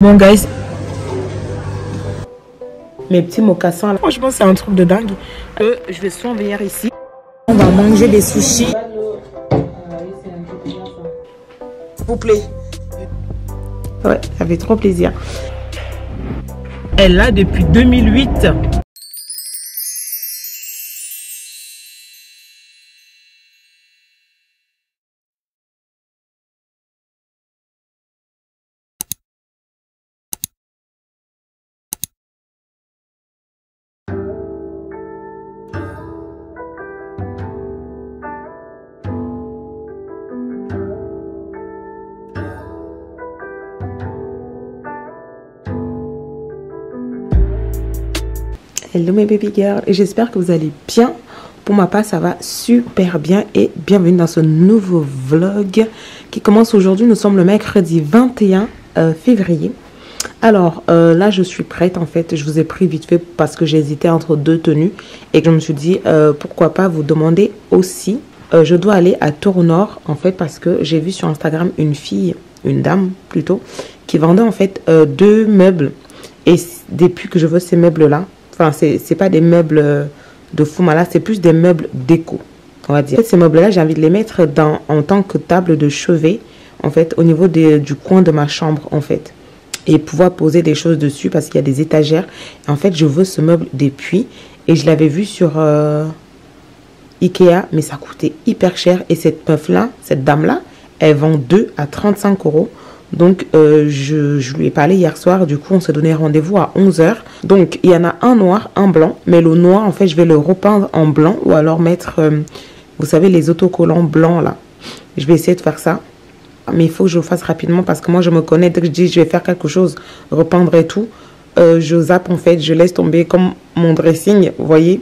Bon guys, mes petits mocassins là, franchement c'est un truc de dingue. Je vais souvent venir ici. On va manger des sushis. S'il vous plaît. Ouais, ça fait trop plaisir. Elle l'a depuis 2008. Hello mes baby girls, et j'espère que vous allez bien. Pour ma part ça va super bien et bienvenue dans ce nouveau vlog qui commence aujourd'hui. Nous sommes le mercredi 21 février. Alors là je suis prête en fait. Je vous ai pris vite fait parce que j'hésitais entre deux tenues et que je me suis dit pourquoi pas vous demander aussi. Je dois aller à Tournord en fait parce que j'ai vu sur Instagram une dame plutôt, qui vendait en fait deux meubles. Et depuis que je veux ces meubles là, enfin, c'est pas des meubles de fou malade, c'est plus des meubles déco, on va dire. En fait, ces meubles-là, j'ai envie de les mettre en tant que table de chevet, en fait, au niveau du coin de ma chambre, en fait. Et pouvoir poser des choses dessus parce qu'il y a des étagères. En fait, je veux ce meuble depuis. Et je l'avais vu sur Ikea, mais ça coûtait hyper cher. Et cette meuf-là, cette dame-là, elle vend 2 à 35 €. Donc, je lui ai parlé hier soir. Du coup, on se donnait rendez-vous à 11 h. Donc, il y en a un noir, un blanc. Mais le noir, en fait, je vais le repeindre en blanc. Ou alors mettre, vous savez, les autocollants blancs, là. Je vais essayer de faire ça. Mais il faut que je le fasse rapidement parce que moi, je me connais. Dès que je dis je vais faire quelque chose, repeindre et tout, je zappe, en fait. Je laisse tomber comme mon dressing, vous voyez.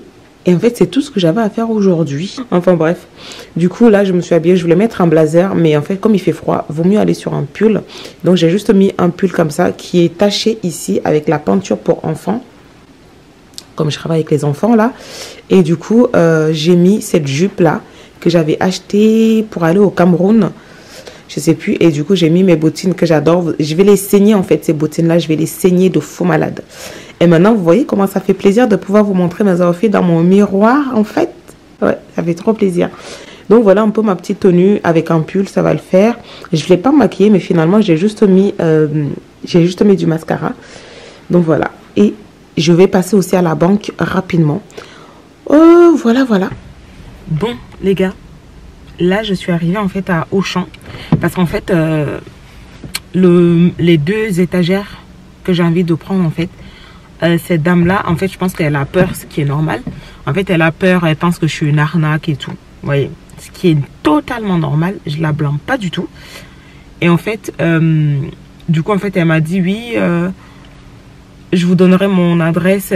Et en fait, c'est tout ce que j'avais à faire aujourd'hui. Enfin bref. Du coup, là, je me suis habillée. Je voulais mettre un blazer. Mais en fait, comme il fait froid, vaut mieux aller sur un pull. Donc, j'ai juste mis un pull comme ça qui est taché ici avec la peinture pour enfants. Comme je travaille avec les enfants, là. Et du coup, j'ai mis cette jupe-là que j'avais achetée pour aller au Cameroun. Je sais plus. Et du coup, j'ai mis mes bottines que j'adore. Je vais les saigner, en fait, ces bottines-là. Je vais les saigner de fou malade. Et maintenant, vous voyez comment ça fait plaisir de pouvoir vous montrer mes outfits dans mon miroir, en fait. Ouais, ça fait trop plaisir. Donc, voilà un peu ma petite tenue avec un pull, ça va le faire. Je ne l'ai pas maquillée, mais finalement, j'ai juste mis du mascara. Donc, voilà. Et je vais passer aussi à la banque rapidement. Oh, voilà, voilà. Bon, les gars. Là, je suis arrivée, en fait, à Auchan. Parce qu'en fait, les deux étagères que j'ai envie de prendre, en fait, cette dame-là, en fait, je pense qu'elle a peur, ce qui est normal. En fait, elle a peur, elle pense que je suis une arnaque et tout. Vous voyez, ce qui est totalement normal. Je la blâme pas du tout. Et en fait, du coup, en fait, elle m'a dit, oui, je vous donnerai mon adresse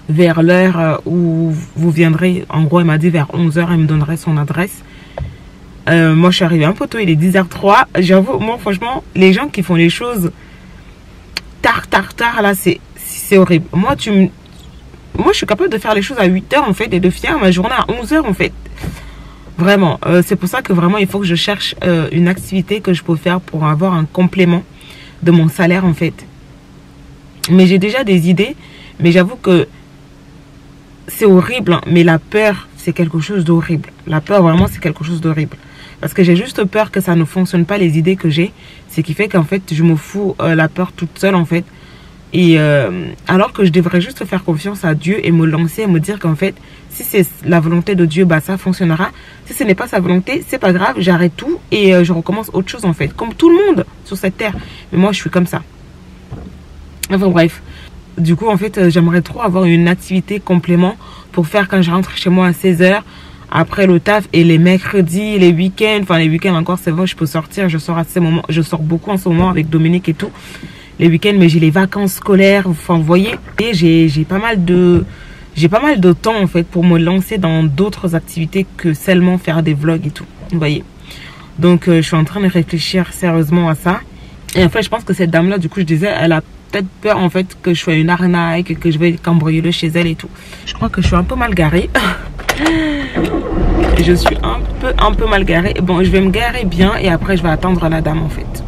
vers l'heure où vous viendrez. En gros, elle m'a dit vers 11 h, elle me donnerait son adresse. Moi, je suis arrivée un peu tôt, il est 10 h 03. J'avoue, moi, franchement, les gens qui font les choses tard, là, c'est horrible. Moi, je suis capable de faire les choses à 8 h, en fait, et de finir ma journée à 11 h, en fait. Vraiment. C'est pour ça que vraiment, il faut que je cherche une activité que je peux faire pour avoir un complément de mon salaire, en fait. Mais j'ai déjà des idées, mais j'avoue que c'est horrible, hein, mais la peur, c'est quelque chose d'horrible. La peur, vraiment, c'est quelque chose d'horrible. Parce que j'ai juste peur que ça ne fonctionne pas, les idées que j'ai. Ce qui fait qu'en fait, je me fous la peur toute seule, en fait. Et alors que je devrais juste faire confiance à Dieu et me lancer et me dire qu'en fait, si c'est la volonté de Dieu, bah ça fonctionnera. Si ce n'est pas sa volonté, c'est pas grave, j'arrête tout et je recommence autre chose, en fait. Comme tout le monde sur cette terre. Mais moi, je suis comme ça. Enfin bref. Du coup, en fait, j'aimerais trop avoir une activité complément pour faire quand je rentre chez moi à 16 h. Après le taf et les mercredis, les week-ends. Enfin, les week-ends encore, c'est vrai, je peux sortir. Je sors à ces moments. Je sors beaucoup en ce moment avec Dominique et tout. Les week-ends, mais j'ai les vacances scolaires. Enfin, vous voyez. Et j'ai pas mal de temps, en fait, pour me lancer dans d'autres activités que seulement faire des vlogs et tout. Vous voyez. Donc, je suis en train de réfléchir sérieusement à ça. Et en fait, je pense que cette dame-là, du coup, je disais, elle a peut-être peur, en fait, que je sois une arnaque, que je vais cambrioler chez elle et tout. Je crois que je suis un peu mal garée. Je suis un peu mal garée. Bon, je vais me garer bien et après, je vais attendre la dame, en fait.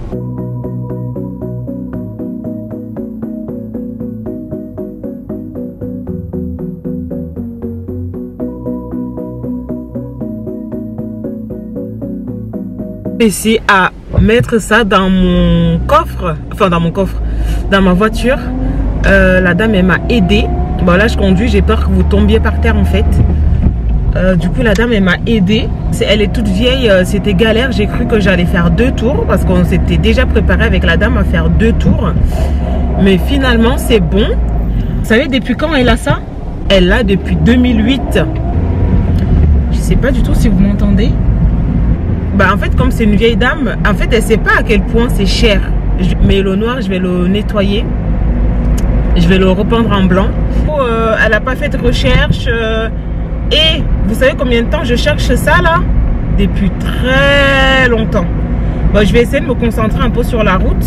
réussi à mettre ça dans mon coffre, enfin dans mon coffre, dans ma voiture. La dame, elle m'a aidé. Bon, là, je conduis, j'ai peur que vous tombiez par terre en fait. Du coup, la dame, elle m'a aidé. Elle est toute vieille, c'était galère. J'ai cru que j'allais faire 2 tours parce qu'on s'était déjà préparé avec la dame à faire 2 tours. Mais finalement, c'est bon. Vous savez, depuis quand elle a ça? Elle l'a depuis 2008. Je sais pas du tout si vous m'entendez. Bah, en fait, comme c'est une vieille dame, en fait, elle sait pas à quel point c'est cher. Mais le noir, je vais le nettoyer. Je vais le repeindre en blanc. Elle n'a pas fait de recherche. Et vous savez combien de temps je cherche ça là? Depuis très longtemps. Bon, je vais essayer de me concentrer un peu sur la route.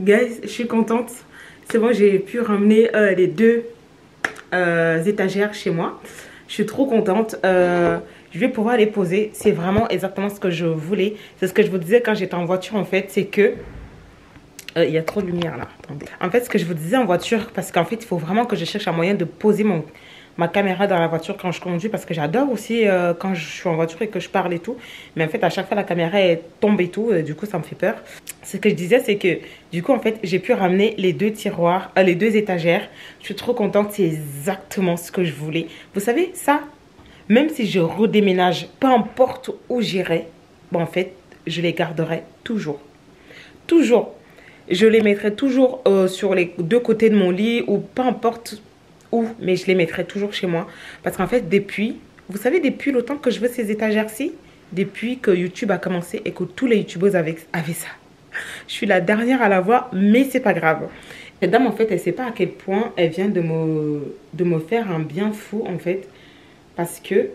Guys, je suis contente. C'est bon, j'ai pu ramener les 2 étagères chez moi. Je suis trop contente. Je vais pouvoir les poser. C'est vraiment exactement ce que je voulais. C'est ce que je vous disais quand j'étais en voiture en fait. C'est que... il y a trop de lumière là. Attendez. En fait, ce que je vous disais en voiture, parce qu'en fait, il faut vraiment que je cherche un moyen de poser ma caméra dans la voiture quand je conduis, parce que j'adore aussi quand je suis en voiture et que je parle et tout. Mais en fait, à chaque fois, la caméra elle tombe et tout. Du coup, ça me fait peur. Ce que je disais, c'est que du coup, en fait, j'ai pu ramener les 2 tiroirs, les 2 étagères. Je suis trop contente. C'est exactement ce que je voulais. Vous savez, ça, même si je redéménage, peu importe où j'irai, bon, en fait, je les garderai toujours. Toujours. Je les mettrai toujours sur les 2 côtés de mon lit ou peu importe où, mais je les mettrai toujours chez moi. Parce qu'en fait, depuis, vous savez, depuis le temps que je veux ces étagères-ci, depuis que YouTube a commencé et que tous les YouTubeuses avaient ça. Je suis la dernière à l'avoir, mais c'est pas grave. Cette dame, en fait, elle sait pas à quel point elle vient de me faire un bien fou, en fait. Parce que,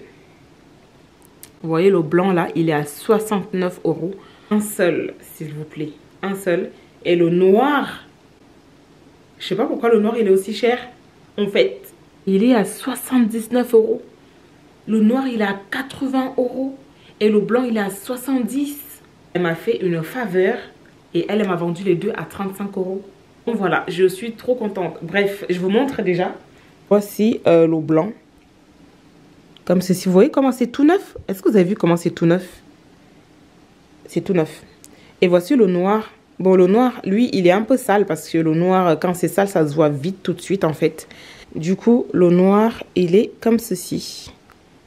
vous voyez, le blanc, là, il est à 69 €. Un seul, s'il vous plaît. Un seul. Et le noir, je sais pas pourquoi le noir, il est aussi cher. En fait, il est à 79 €. Le noir, il est à 80 €. Et le blanc, il est à 70. Elle m'a fait une faveur. Et elle m'a vendu les 2 à 35 €. Donc voilà, je suis trop contente. Bref, je vous montre déjà. Voici le blanc. Comme ceci. Vous voyez comment c'est tout neuf? Est-ce que vous avez vu comment c'est tout neuf? C'est tout neuf. Et voici le noir. Bon, le noir, lui, il est un peu sale parce que le noir, quand c'est sale, ça se voit vite tout de suite, en fait. Du coup, le noir, il est comme ceci.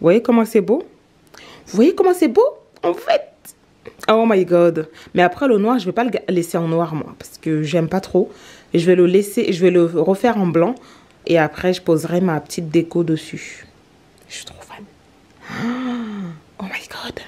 Vous voyez comment c'est beau? Vous voyez comment c'est beau? En fait, oh my god. Mais après, le noir, je vais pas le laisser en noir, moi, parce que j'aime pas trop. Et je vais le laisser, je vais le refaire en blanc. Et après, je poserai ma petite déco dessus. Je suis trop fan. Oh my god.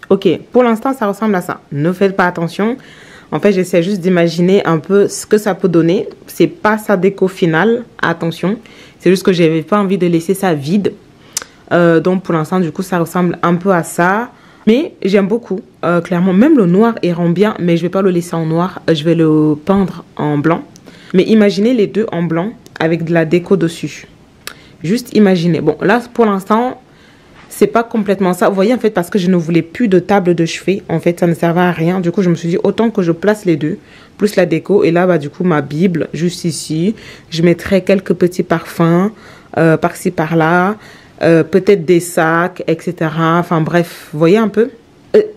Ok, pour l'instant, ça ressemble à ça. Ne faites pas attention. En fait, j'essaie juste d'imaginer un peu ce que ça peut donner. C'est pas sa déco finale, attention. C'est juste que j'avais pas envie de laisser ça vide. Donc, pour l'instant, du coup, ça ressemble un peu à ça. Mais j'aime beaucoup. Clairement, même le noir, il rend bien. Mais je vais pas le laisser en noir. Je vais le peindre en blanc. Mais imaginez les deux en blanc avec de la déco dessus. Juste imaginez. Bon, là, pour l'instant, c'est pas complètement ça. Vous voyez, en fait, parce que je ne voulais plus de table de chevet. En fait, ça ne servait à rien. Du coup, je me suis dit, autant que je place les deux, plus la déco. Et là, bah, du coup, ma Bible, juste ici. Je mettrai quelques petits parfums, par-ci, par-là. Peut-être des sacs, etc. Enfin, bref, vous voyez un peu.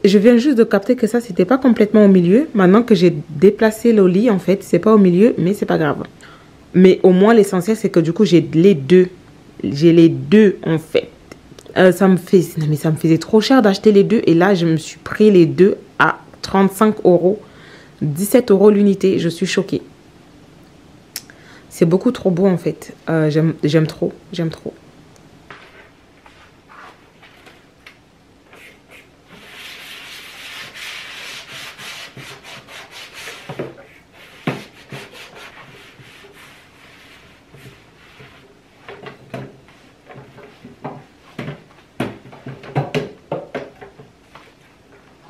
Je viens juste de capter que ça, c'était pas complètement au milieu. Maintenant que j'ai déplacé le lit, en fait, c'est pas au milieu, mais c'est pas grave. Mais au moins, l'essentiel, c'est que du coup, j'ai les deux. J'ai les deux, en fait. Ça me faisait trop cher d'acheter les deux. Et là, je me suis pris les deux à 35 €. 17 € l'unité. Je suis choquée. C'est beaucoup trop beau, en fait. J'aime trop. J'aime trop.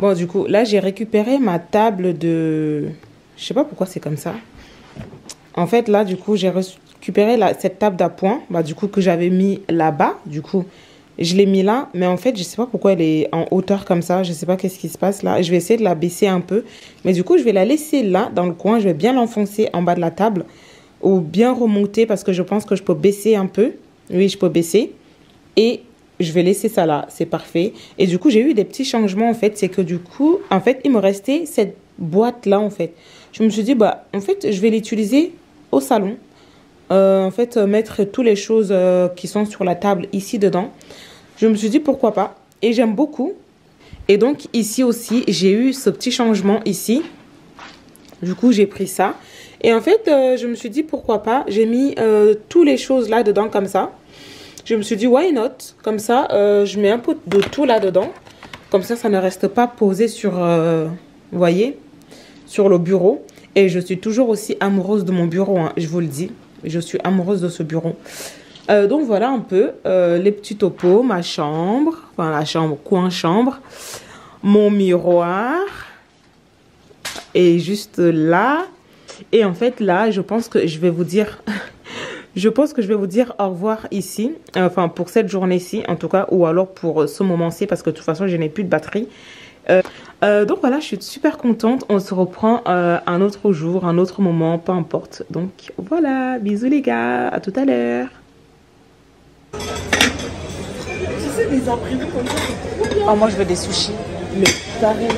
Bon, du coup, là, j'ai récupéré ma table de... Je sais pas pourquoi c'est comme ça. En fait, là, du coup, j'ai récupéré cette table d'appoint, bah, du coup, que j'avais mis là-bas. Du coup, je l'ai mis là. Mais en fait, je sais pas pourquoi elle est en hauteur comme ça. Je sais pas qu'est-ce qui se passe là. Je vais essayer de la baisser un peu. Mais du coup, je vais la laisser là, dans le coin. Je vais bien l'enfoncer en bas de la table. Ou bien remonter parce que je pense que je peux baisser un peu. Oui, je peux baisser. Et... je vais laisser ça là, c'est parfait. Et du coup, j'ai eu des petits changements en fait. C'est que du coup, en fait, il me restait cette boîte là en fait. Je me suis dit, bah, en fait, je vais l'utiliser au salon. En fait, mettre toutes les choses qui sont sur la table ici dedans. Je me suis dit, pourquoi pas. Et j'aime beaucoup. Et donc, ici aussi, j'ai eu ce petit changement ici. Du coup, j'ai pris ça. Et en fait, je me suis dit, pourquoi pas. J'ai mis toutes les choses là dedans comme ça. Je me suis dit, why not? Comme ça, je mets un peu de tout là-dedans. Comme ça ne reste pas posé sur, vous voyez, sur le bureau. Et je suis toujours aussi amoureuse de mon bureau, hein, je vous le dis. Je suis amoureuse de ce bureau. Donc, voilà un peu les petits topos, ma chambre. Enfin, la chambre, coin chambre. Mon miroir. Et juste là. Et en fait, là, je pense que je vais vous dire... Je pense que je vais vous dire au revoir ici, enfin pour cette journée-ci en tout cas, ou alors pour ce moment-ci parce que de toute façon je n'ai plus de batterie. Donc voilà, je suis super contente, on se reprend un autre jour, un autre moment, peu importe. Donc voilà, bisous les gars, à tout à l'heure. Tu sais, des imprimés comme ça, c'est trop bien. Oh, moi je veux des sushis. Mais pareil.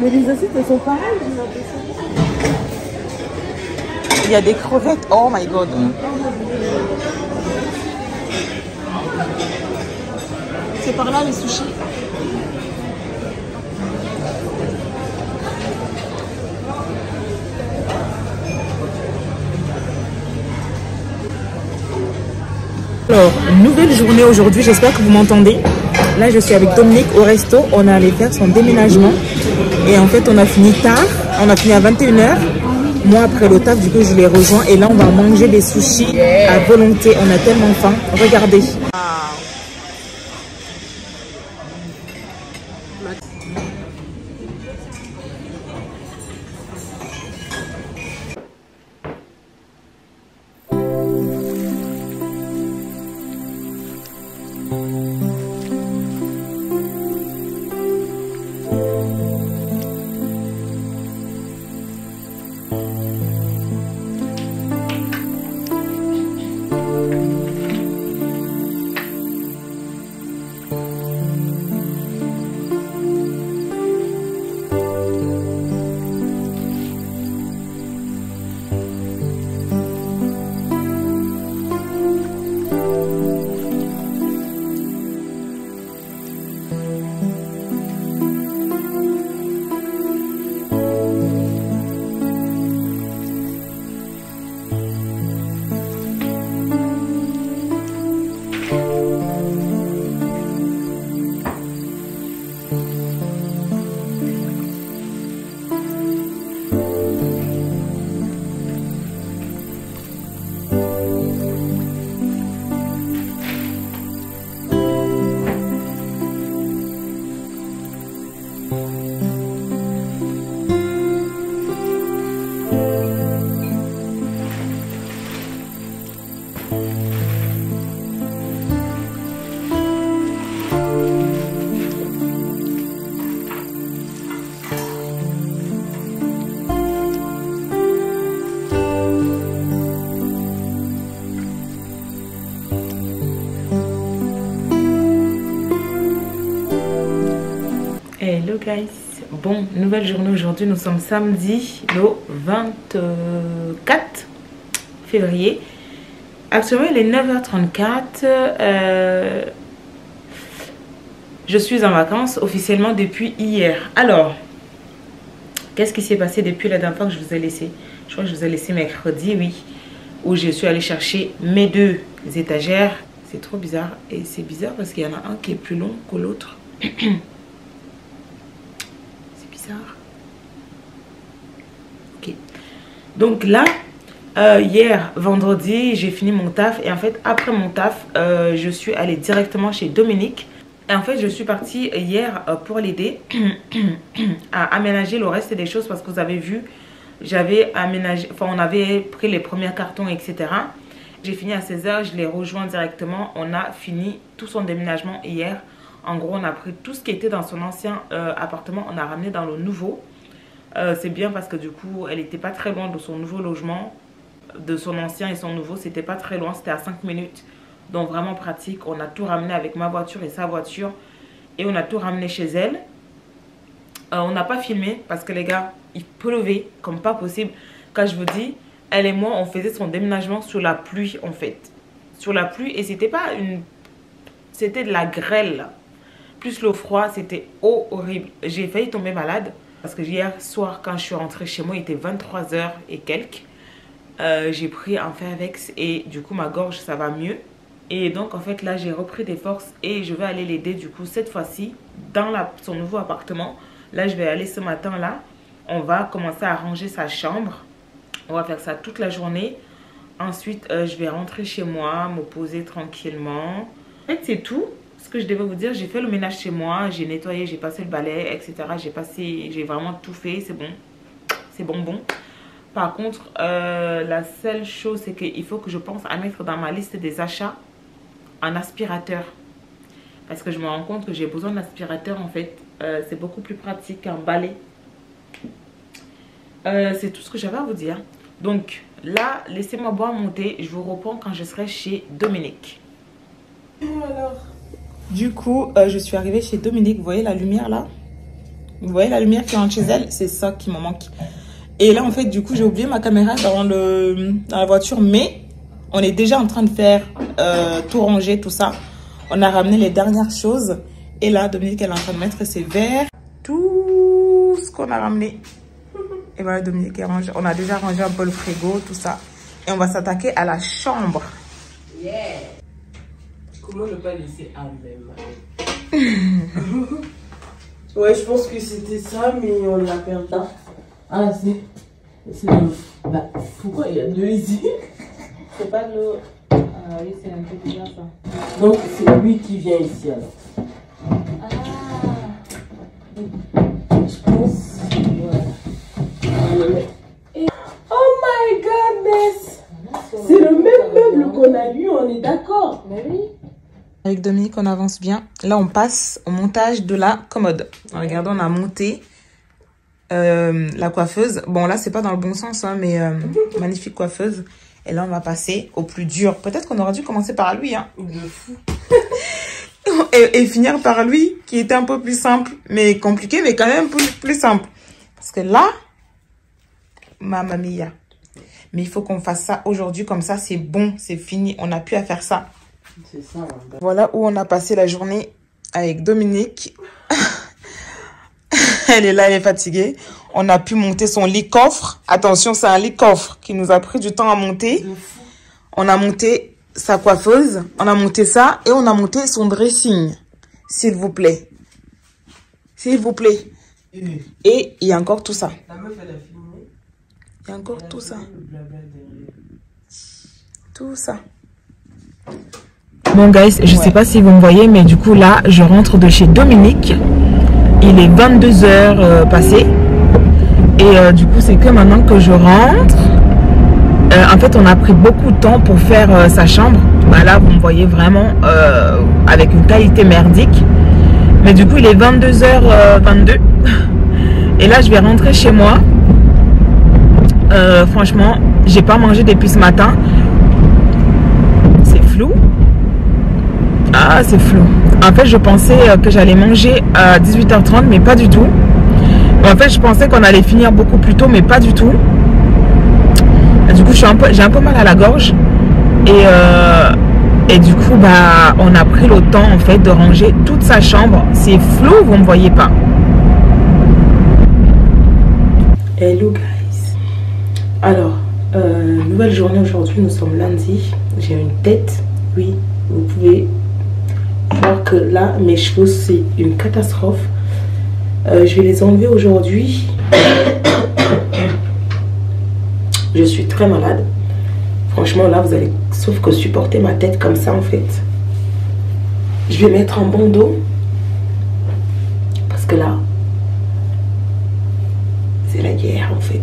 Mais les assiettes, elles sont pareilles, j'ai l'impression. Il y a des crevettes, oh my god. C'est par là les sushis. Alors, nouvelle journée aujourd'hui, j'espère que vous m'entendez. Là, je suis avec Dominique au resto, on est allé faire son déménagement. Et en fait, on a fini tard, on a fini à 21 h. Moi, après le taf, du coup, je les rejoins. Et là, on va manger des sushis à volonté. On a tellement faim. Regardez. Hello guys. Bon, nouvelle journée aujourd'hui. Nous sommes samedi le 24 février. Actuellement il est 9h34. Je suis en vacances officiellement depuis hier. Alors, qu'est-ce qui s'est passé depuis la dernière fois que je vous ai laissé? Je crois que je vous ai laissé mercredi, oui. Où je suis allée chercher mes deux étagères. C'est trop bizarre. Et c'est bizarre parce qu'il y en a un qui est plus long que l'autre. C'est bizarre. Ok. Donc là, hier, vendredi, j'ai fini mon taf. Et en fait, après mon taf, je suis allée directement chez Dominique. Et en fait, je suis partie hier pour l'aider à aménager le reste des choses. Parce que vous avez vu, j'avais aménagé, enfin on avait pris les premiers cartons, etc. J'ai fini à 16h, je l'ai rejoint directement. On a fini tout son déménagement hier. En gros, on a pris tout ce qui était dans son ancien appartement, on a ramené dans le nouveau. C'est bien parce que du coup, elle n'était pas très loin de son nouveau logement. De son ancien et son nouveau, c'était pas très loin, c'était à 5 minutes. Donc vraiment pratique. On a tout ramené avec ma voiture et sa voiture. Et on a tout ramené chez elle. On n'a pas filmé parce que les gars, il pleuvait comme pas possible. Quand je vous dis, elle et moi, on faisait son déménagement sous la pluie en fait. Sous la pluie et c'était pas une... C'était de la grêle. Plus le froid, c'était horrible. J'ai failli tomber malade. Parce que hier soir, quand je suis rentrée chez moi, il était 23h et quelques. J'ai pris un Fervex et du coup, ma gorge, ça va mieux. Et donc, en fait, là, j'ai repris des forces et je vais aller l'aider, du coup, cette fois-ci, dans son nouveau appartement. Là, je vais aller ce matin-là. On va commencer à ranger sa chambre. On va faire ça toute la journée. Ensuite, je vais rentrer chez moi, me poser tranquillement. En fait, c'est tout ce que je devais vous dire. J'ai fait le ménage chez moi, j'ai nettoyé, j'ai passé le balai, etc. J'ai vraiment tout fait, c'est bon. C'est bonbon. Par contre, la seule chose, c'est qu'il faut que je pense à mettre dans ma liste des achats un aspirateur. Parce que je me rends compte que j'ai besoin d'aspirateur en fait. C'est beaucoup plus pratique qu'un balai. C'est tout ce que j'avais à vous dire. Donc là, laissez-moi boire mon thé. Je vous reprends quand je serai chez Dominique. Alors, du coup, je suis arrivée chez Dominique. Vous voyez la lumière là? Vous voyez la lumière qui rentre chez elle? C'est ça qui me manque. Et là, en fait, du coup, j'ai oublié ma caméra dans la voiture. Mais on est déjà en train de faire tout ranger, tout ça. On a ramené les dernières choses. Et là, Dominique, elle est en train de mettre ses verres. Tout ce qu'on a ramené. Et voilà, Dominique, on a déjà rangé un peu le frigo, tout ça. Et on va s'attaquer à la chambre. Yeah! Comment ne pas laisser Anne même? Ouais, je pense que c'était ça, mais on l'a perdu. Ah, c'est... Bah, pourquoi il y a deux ici? C'est pas de l'eau. Ah oui, c'est un peu bizarre ça. Donc, c'est lui qui vient ici alors. Ah! Je pense... Voilà. Oh my goodness! C'est le même meuble qu'on a eu, on est d'accord? Mais oui. Avec Dominique, on avance bien. Là, on passe au montage de la commode. Regardez, on a monté la coiffeuse. Bon, là, c'est pas dans le bon sens, hein, mais magnifique coiffeuse. Et là, on va passer au plus dur. Peut-être qu'on aurait dû commencer par lui, hein. De fou. et finir par lui, qui était un peu plus simple, mais compliqué, mais quand même plus simple. Parce que là, mamma mia. Mais il faut qu'on fasse ça aujourd'hui, comme ça, c'est bon, c'est fini. On n'a plus à faire ça. C'est ça. Hein. Voilà où on a passé la journée avec Dominique. Elle est là, elle est fatiguée. On a pu monter son lit coffre. Attention, c'est un lit coffre qui nous a pris du temps à monter. On a monté sa coiffeuse, on a monté ça et on a monté son dressing. S'il vous plaît. S'il vous plaît. Et il y a encore tout ça. La meuf, elle a filmé. Il y a encore tout ça. Tout ça. Bon guys, je sais pas si vous me voyez, mais du coup là, je rentre de chez Dominique. Il est 22h passé. Et du coup, c'est que maintenant que je rentre. En fait, on a pris beaucoup de temps pour faire sa chambre. Bah là, vous me voyez vraiment avec une qualité merdique. Mais du coup, il est 22h22. Et là, je vais rentrer chez moi. Franchement, j'ai pas mangé depuis ce matin. C'est flou. Ah, c'est flou. En fait, je pensais que j'allais manger à 18h30, mais pas du tout. En fait, je pensais qu'on allait finir beaucoup plus tôt, mais pas du tout. Du coup, j'ai un peu mal à la gorge. Et du coup, bah, on a pris le temps, en fait, de ranger toute sa chambre. C'est flou, vous ne me voyez pas. Hello, guys. Alors, nouvelle journée aujourd'hui. Nous sommes lundi. J'ai une tête. Oui, vous pouvez voir que là, mes cheveux, c'est une catastrophe. Je vais les enlever aujourd'hui. Je suis très malade. Franchement, là, vous allez sauf que supporter ma tête comme ça, en fait. Je vais mettre un bandeau. Parce que là, c'est la guerre, en fait.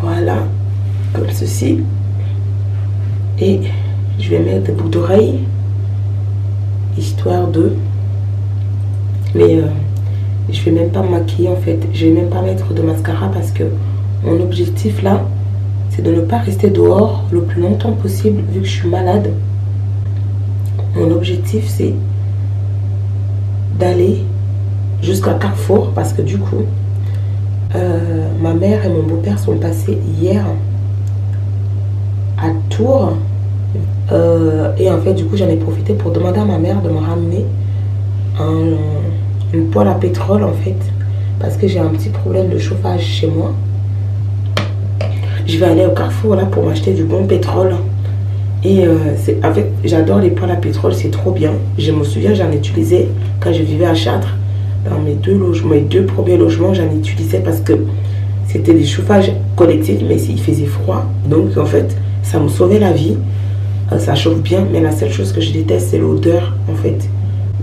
Voilà. Comme ceci. Et je vais mettre des boucles d'oreilles. Histoire de... Mais je vais même pas me maquiller, en fait. Je vais même pas mettre de mascara parce que mon objectif, là, c'est de ne pas rester dehors le plus longtemps possible vu que je suis malade. Mon objectif, c'est d'aller jusqu'à Carrefour parce que du coup, ma mère et mon beau-père sont passés hier à Tours. Et en fait, du coup, j'en ai profité pour demander à ma mère de me ramener une poêle à pétrole, en fait, parce que j'ai un petit problème de chauffage chez moi. Je vais aller au Carrefour là pour m'acheter du bon pétrole. Et en fait, j'adore les poêles à pétrole, c'est trop bien. Je me souviens, j'en utilisais quand je vivais à Châtres. Dans mes deux premiers logements, j'en utilisais parce que c'était des chauffages collectifs, mais il faisait froid. Donc en fait, ça me sauvait la vie. Ça chauffe bien, mais la seule chose que je déteste, c'est l'odeur, en fait.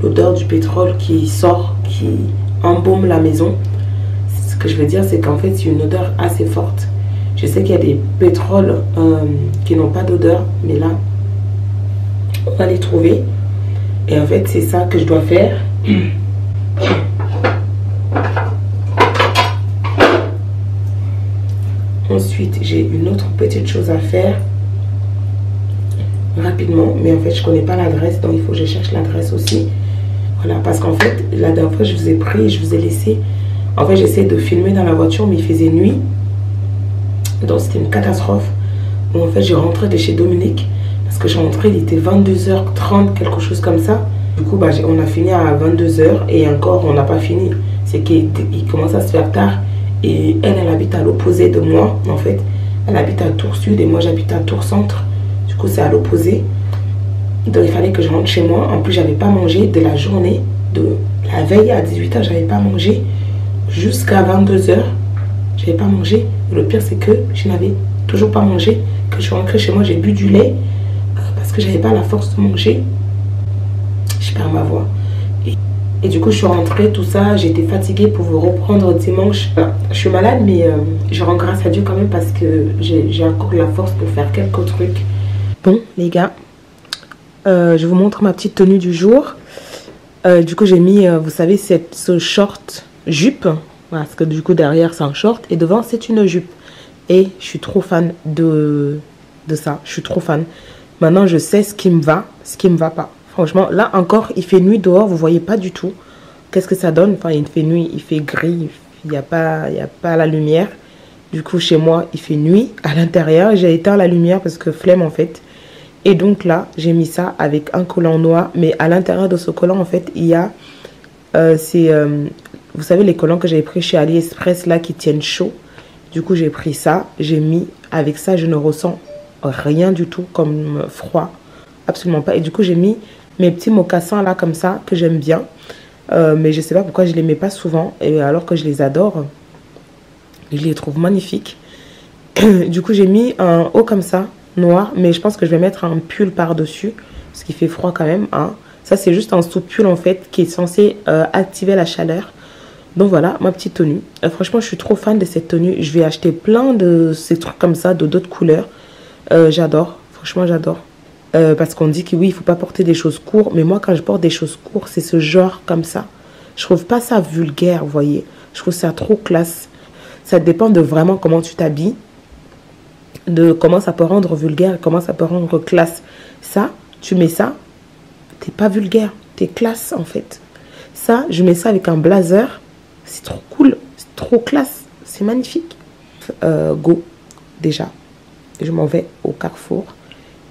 L'odeur du pétrole qui sort, qui embaume la maison. Ce que je veux dire, c'est qu'en fait, c'est une odeur assez forte. Je sais qu'il y a des pétroles qui n'ont pas d'odeur, mais là, on va les trouver. Et en fait, c'est ça que je dois faire. Ensuite, j'ai une autre petite chose à faire. Rapidement, mais en fait, je connais pas l'adresse, donc il faut que je cherche l'adresse aussi. Voilà, parce qu'en fait, la dernière fois, je vous ai pris, je vous ai laissé. En fait, j'essaie de filmer dans la voiture, mais il faisait nuit. Donc c'était une catastrophe. Donc en fait j'ai rentré de chez Dominique. Parce que j'ai rentré, il était 22h30, quelque chose comme ça. Du coup bah, on a fini à 22h. Et encore on n'a pas fini. C'est qu'il commence à se faire tard. Et elle habite à l'opposé de moi en fait. Elle habite à Tours Sud et moi j'habite à Tours Centre. Du coup c'est à l'opposé. Donc il fallait que je rentre chez moi. En plus j'avais pas mangé de la journée. De la veille à 18h j'avais pas mangé. Jusqu'à 22h. J'avais pas mangé. Et le pire, c'est que je n'avais toujours pas mangé. Quand je suis rentrée chez moi, j'ai bu du lait parce que j'avais pas la force de manger. Je perds ma voix. Et du coup, je suis rentrée, tout ça. J'étais fatiguée pour vous reprendre dimanche. Je suis malade, mais je rends grâce à Dieu quand même parce que j'ai encore la force pour faire quelques trucs. Bon, les gars, je vous montre ma petite tenue du jour. Du coup, j'ai mis, vous savez, ce short jupe. Parce que du coup derrière c'est un short et devant c'est une jupe. Et je suis trop fan de ça. Je suis trop fan. Maintenant je sais ce qui me va, ce qui me va pas. Franchement là encore il fait nuit dehors, vous voyez pas du tout. Qu'est-ce que ça donne? Enfin il fait nuit, il fait gris, il n'y a pas la lumière. Du coup chez moi il fait nuit. À l'intérieur j'ai éteint la lumière parce que flemme en fait. Et donc là j'ai mis ça avec un collant noir. Mais à l'intérieur de ce collant en fait il y a... vous savez les collants que j'avais pris chez AliExpress là qui tiennent chaud. Du coup j'ai pris ça, j'ai mis avec ça, je ne ressens rien du tout comme froid, absolument pas. Et du coup j'ai mis mes petits mocassins là comme ça que j'aime bien, mais je sais pas pourquoi je les mets pas souvent et alors que je les adore, je les trouve magnifiques. Du coup j'ai mis un haut comme ça noir, mais je pense que je vais mettre un pull par dessus parce qu'il fait froid quand même hein. Ça c'est juste un sous-pull en fait qui est censé activer la chaleur. Donc voilà ma petite tenue. Franchement je suis trop fan de cette tenue. Je vais acheter plein de ces trucs comme ça, de d'autres couleurs. J'adore, franchement j'adore. Parce qu'on dit que oui il faut pas porter des choses courtes. Mais moi quand je porte des choses courtes c'est ce genre comme ça. Je trouve pas ça vulgaire, vous voyez. Je trouve ça trop classe. Ça dépend de vraiment comment tu t'habilles. De comment ça peut rendre vulgaire, comment ça peut rendre classe. Ça, tu mets ça. T'es pas vulgaire, t'es classe en fait. Ça, je mets ça avec un blazer. C'est trop cool, c'est trop classe, c'est magnifique. Go, déjà. Je m'en vais au Carrefour.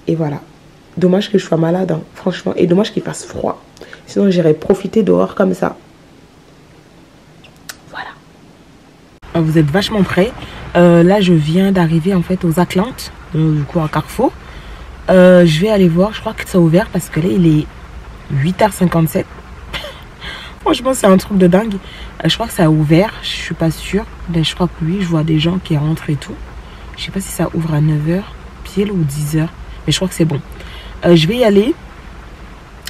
Et voilà. Dommage que je sois malade, hein, franchement. Et dommage qu'il fasse froid. Sinon, j'irais profiter dehors comme ça. Voilà. Vous êtes vachement prêts. Là, je viens d'arriver en fait aux Atlantes, du coup à Carrefour. Je vais aller voir, je crois que ça a ouvert parce que là, il est 8h57. Franchement, c'est un truc de dingue. Je crois que ça a ouvert, je suis pas sûre. Mais je crois que oui, je vois des gens qui rentrent et tout. Je sais pas si ça ouvre à 9h, pile, ou 10h. Mais je crois que c'est bon. Je vais y aller.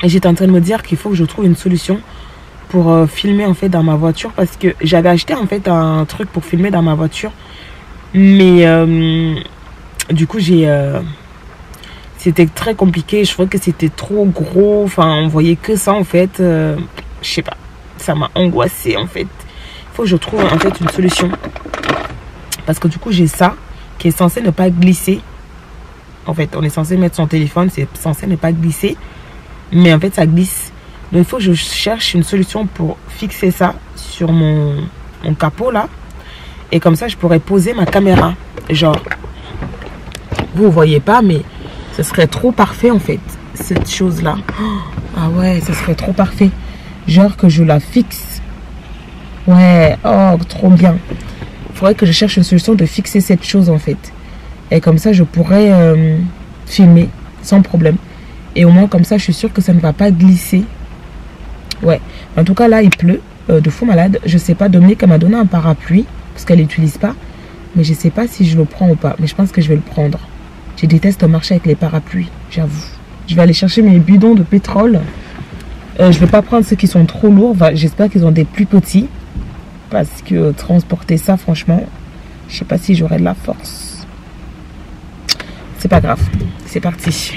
Et j'étais en train de me dire qu'il faut que je trouve une solution pour filmer en fait dans ma voiture. Parce que j'avais acheté en fait un truc pour filmer dans ma voiture. Mais du coup, c'était très compliqué. Je trouvais que c'était trop gros. Enfin, on voyait que ça en fait. Je sais pas. Ça m'a angoissée en fait. Il faut que je trouve en fait une solution. Parce que du coup, j'ai ça qui est censé ne pas glisser. En fait, on est censé mettre son téléphone, c'est censé ne pas glisser. Mais en fait, ça glisse. Donc, il faut que je cherche une solution pour fixer ça sur mon capot, là. Et comme ça, je pourrais poser ma caméra. Genre, vous ne voyez pas, mais ce serait trop parfait, en fait, cette chose-là. Ah ouais, ce serait trop parfait. Genre que je la fixe. Ouais, oh, trop bien. Il faudrait que je cherche une solution de fixer cette chose, en fait. Et comme ça, je pourrais filmer sans problème. Et au moins, comme ça, je suis sûre que ça ne va pas glisser. Ouais. En tout cas, là, il pleut de fou malade. Je sais pas, Dominique, elle m'a donné un parapluie. Parce qu'elle n'utilise pas. Mais je sais pas si je le prends ou pas. Mais je pense que je vais le prendre. Je déteste marcher avec les parapluies, j'avoue. Je vais aller chercher mes bidons de pétrole. Je vais pas prendre ceux qui sont trop lourds. J'espère qu'ils ont des plus petits. Parce que transporter ça, franchement, je sais pas si j'aurai de la force. C'est pas grave, c'est parti.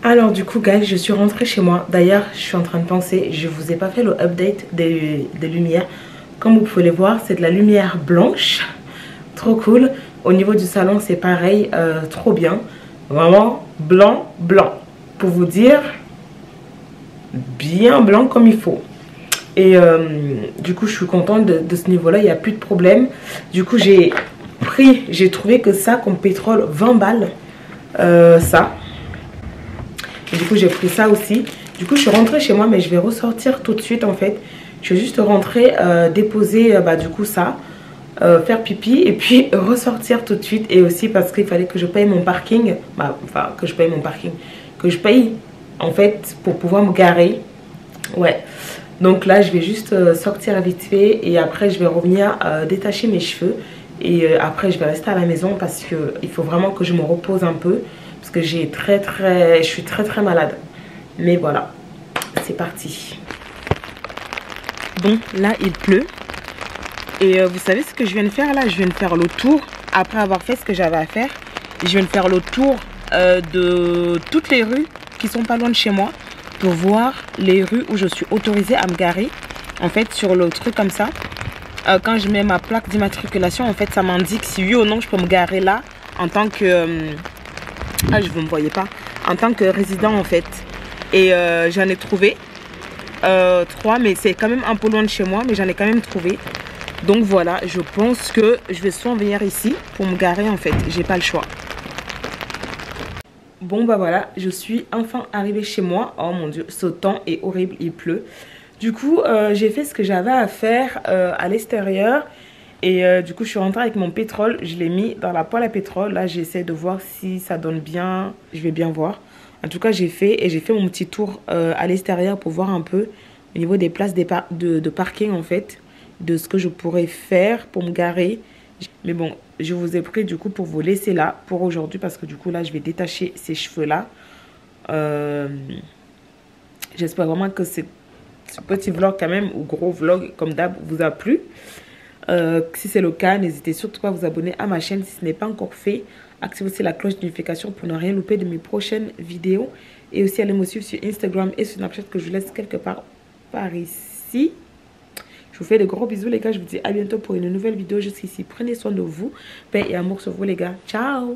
Alors du coup, guys, je suis rentrée chez moi. D'ailleurs, je suis en train de penser, je vous ai pas fait le update des lumières. Comme vous pouvez les voir, c'est de la lumière blanche. Trop cool. Au niveau du salon, c'est pareil, trop bien. Vraiment blanc, blanc. Pour vous dire, bien blanc comme il faut. Et du coup, je suis contente de ce niveau-là. Il n'y a plus de problème. Du coup, j'ai trouvé que ça, comme pétrole, 20 balles. Ça. Et du coup, j'ai pris ça aussi. Du coup, je suis rentrée chez moi, mais je vais ressortir tout de suite, en fait. Je vais juste rentrer, déposer, du coup, ça. Faire pipi et puis ressortir tout de suite. Et aussi parce qu'il fallait que je paye mon parking. Que je paye mon parking. Que je paye, en fait, pour pouvoir me garer. Ouais. Donc là, je vais juste sortir vite fait. Et après, je vais revenir détacher mes cheveux. Et après, je vais rester à la maison parce qu'il faut vraiment que je me repose un peu. Parce que je suis très malade. Mais voilà, c'est parti. Bon, là, il pleut. Et vous savez ce que je viens de faire là? Je viens de faire le tour. Après avoir fait ce que j'avais à faire, je viens de faire le tour de toutes les rues qui sont pas loin de chez moi. Pour voir les rues où je suis autorisée à me garer. En fait, sur le truc comme ça. Quand je mets ma plaque d'immatriculation, en fait, ça m'indique si oui ou non je peux me garer là. En tant que... vous ne me voyez pas. En tant que résident, en fait. Et j'en ai trouvé 3. Mais c'est quand même un peu loin de chez moi. Mais j'en ai quand même trouvé. Donc voilà, je pense que je vais souvent venir ici pour me garer en fait. J'ai pas le choix. Bon bah voilà, je suis enfin arrivée chez moi. Oh mon dieu, ce temps est horrible, il pleut. Du coup, j'ai fait ce que j'avais à faire à l'extérieur. Et du coup, je suis rentrée avec mon pétrole. Je l'ai mis dans la poêle à pétrole. Là, j'essaie de voir si ça donne bien. Je vais bien voir. En tout cas, j'ai fait mon petit tour à l'extérieur pour voir un peu au niveau des places de parking en fait. De ce que je pourrais faire pour me garer. Mais bon, je vous ai pris du coup pour vous laisser là pour aujourd'hui. Parce que du coup là, je vais détacher ces cheveux là. J'espère vraiment que ce petit vlog quand même, ou gros vlog comme d'hab, vous a plu. Si c'est le cas, n'hésitez surtout pas à vous abonner à ma chaîne si ce n'est pas encore fait. Activez aussi la cloche de notification pour ne rien louper de mes prochaines vidéos. Et aussi allez me suivre sur Instagram et sur Snapchat que je laisse quelque part par ici. Je vous fais de gros bisous les gars. Je vous dis à bientôt pour une nouvelle vidéo. Jusqu'ici, prenez soin de vous. Paix et amour sur vous les gars. Ciao!